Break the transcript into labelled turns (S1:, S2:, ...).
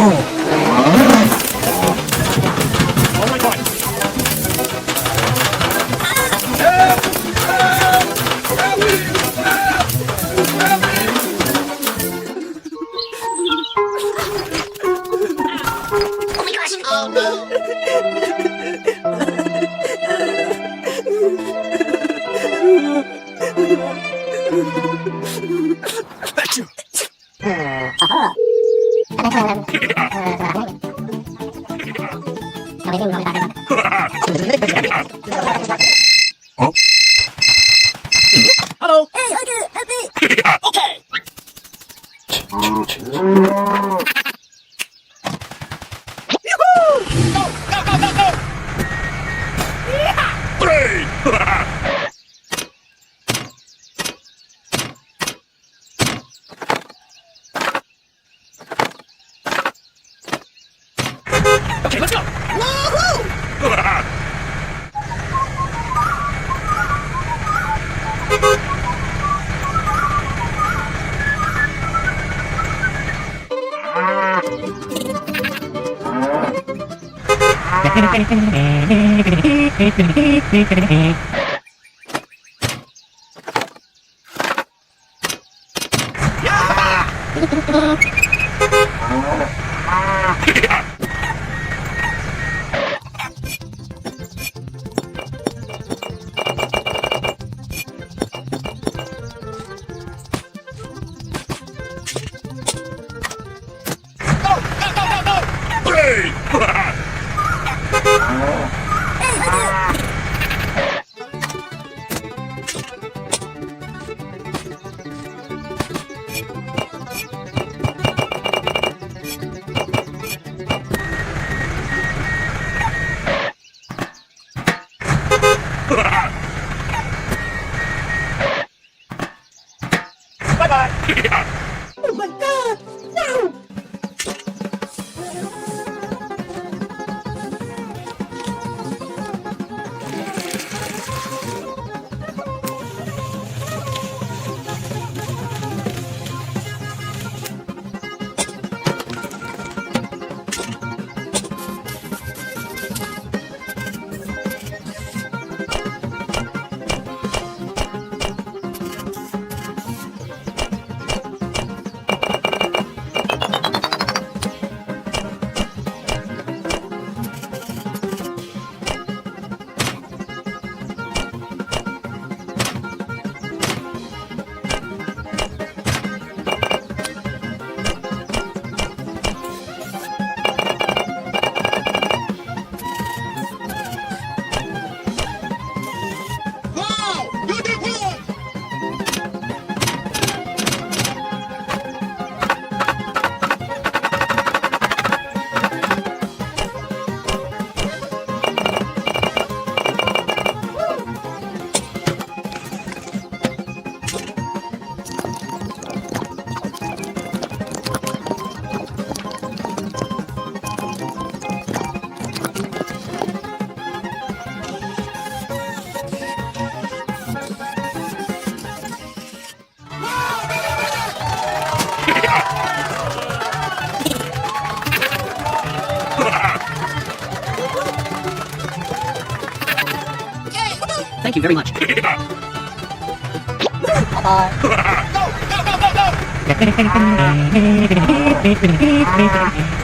S1: Oh no! Achoo!
S2: Huh?
S1: Hello! Hey, Hugger! Help me! Okay! Yoo-hoo! Go! Go, go, go, go! Yeah!
S2: Hooray!
S1: Okay, let's go! Woohoo! Go! Go, go, go, go!
S2: Hooray!
S1: Hey, Hugger! Bye-bye! Oh my god! No! Wow! You did good!
S3: Thank you very much.
S1: Bye-bye. Go! Go, go, go, go!